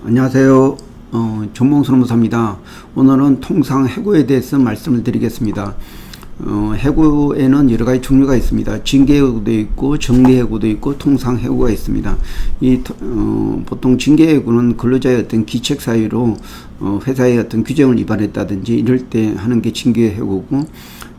안녕하세요. 정봉선무사입니다. 오늘은 통상해고에 대해서 말씀을 드리겠습니다. 해고에는 여러 가지 종류가 있습니다. 징계해고도 있고 정리해고도 있고 통상해고가 있습니다. 보통 징계해고는 근로자의 어떤 기책 사유로 회사의 어떤 규정을 위반했다든지 이럴 때 하는 게 징계해고고,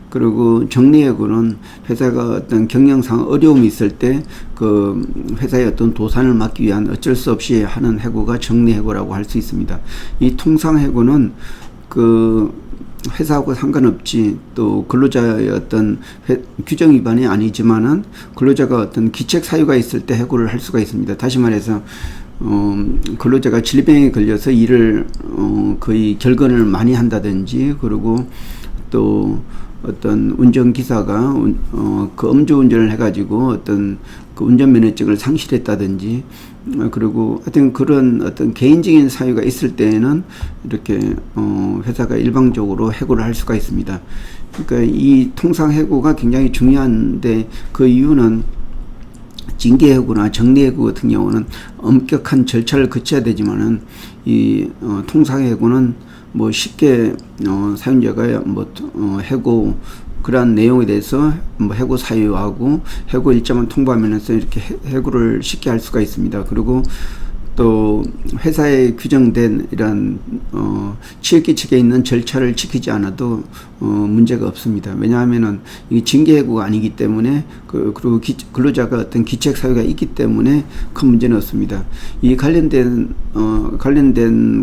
그리고 정리해고는 회사가 어떤 경영상 어려움이 있을 때 그 회사의 어떤 도산을 막기 위한 어쩔 수 없이 하는 해고가 정리해고라고 할 수 있습니다. 이 통상해고는 그 회사하고 상관없이 또 근로자의 어떤 규정 위반이 아니지만은 근로자가 어떤 기책 사유가 있을 때 해고를 할 수가 있습니다. 다시 말해서 근로자가 질병에 걸려서 일을 거의 결근을 많이 한다든지, 그리고 또 어떤 운전기사가 그 음주운전을 해가지고 어떤 그 운전면허증을 상실했다든지, 그리고 하여튼 그런 어떤 개인적인 사유가 있을 때에는 이렇게 회사가 일방적으로 해고를 할 수가 있습니다. 그러니까 이 통상해고가 굉장히 중요한데, 그 이유는 징계해고나 정리해고 같은 경우는 엄격한 절차를 거쳐야 되지만은 이 통상해고는 뭐 쉽게 사용자가 해고 그러한 내용에 대해서 해고 사유하고 해고 일자만 통보하면서 이렇게 해고를 쉽게 할 수가 있습니다. 그리고 또 회사에 규정된 이런 취업규칙에 있는 절차를 지키지 않아도 문제가 없습니다. 왜냐하면은 이 징계해고가 아니기 때문에 그리고 근로자가 어떤 기책 사유가 있기 때문에 큰 문제는 없습니다. 이 관련된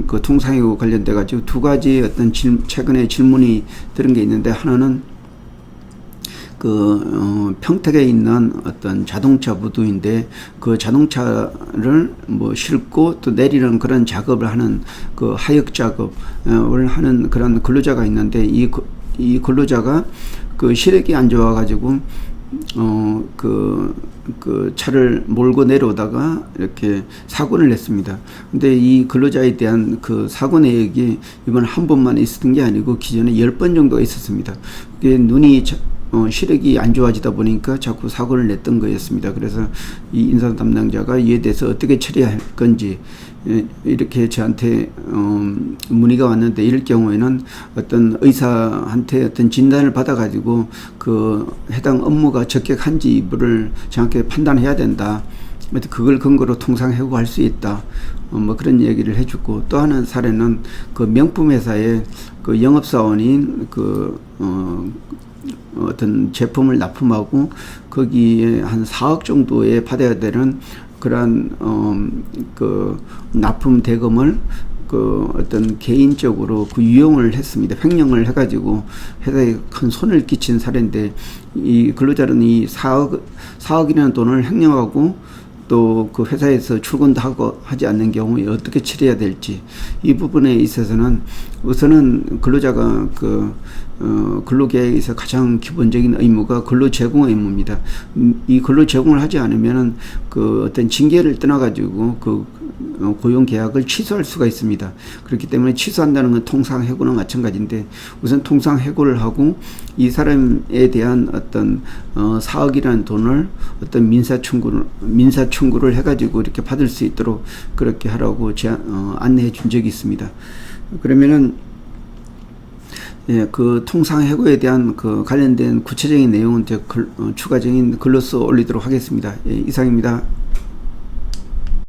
그 통상해고 관련돼 가지고 두 가지 어떤 최근에 질문이 들은 게 있는데, 하나는 평택에 있는 어떤 자동차 부두인데 그 자동차를 싣고 또 내리는 그런 작업을 하는 그 하역 작업을 하는 그런 근로자가 있는데, 이 근로자가 그 시력이 안 좋아 가지고 그 차를 몰고 내려오다가 이렇게 사고를 냈습니다. 근데 이 근로자에 대한 그 사고 내역이 이번 한 번만 있었던 게 아니고 기존에 10번 정도 있었습니다. 그게 눈이 시력이 안 좋아지다 보니까 자꾸 사고를 냈던 거였습니다. 그래서 이 인사 담당자가 이에 대해서 어떻게 처리할 건지 이렇게 저한테 문의가 왔는데, 이럴 경우에는 어떤 의사한테 어떤 진단을 받아가지고 그 해당 업무가 적격한지 여부를 정확하게 판단해야 된다. 그걸 근거로 통상해고할 수 있다. 그런 얘기를 해주고, 또 하나 사례는 그 명품 회사의 그 영업사원인 어떤 제품을 납품하고 거기에 한 4억 정도에 받아야 되는 그러한 그 납품 대금을 어떤 개인적으로 유용을 했습니다. 횡령을 해가지고 회사에 큰 손을 끼친 사례인데, 이 근로자는 이 4억이라는 돈을 횡령하고 또 그 회사에서 출근도 하지 않는 경우에 어떻게 처리해야 될지, 이 부분에 있어서는 우선은 근로자가 근로계약에서 가장 기본적인 의무가 근로 제공 의무입니다. 이 근로 제공을 하지 않으면은 어떤 징계를 떠나가지고 고용 계약을 취소할 수가 있습니다. 그렇기 때문에 취소한다는 건 통상해고는 마찬가지인데, 우선 통상해고를 하고 이 사람에 대한 어떤 4억이라는 돈을 어떤 민사 청구를 해가지고 이렇게 받을 수 있도록 그렇게 하라고 안내해 준 적이 있습니다. 그러면은 그 통상해고에 대한 관련된 구체적인 내용은 추가적인 글로써 올리도록 하겠습니다. 이상입니다.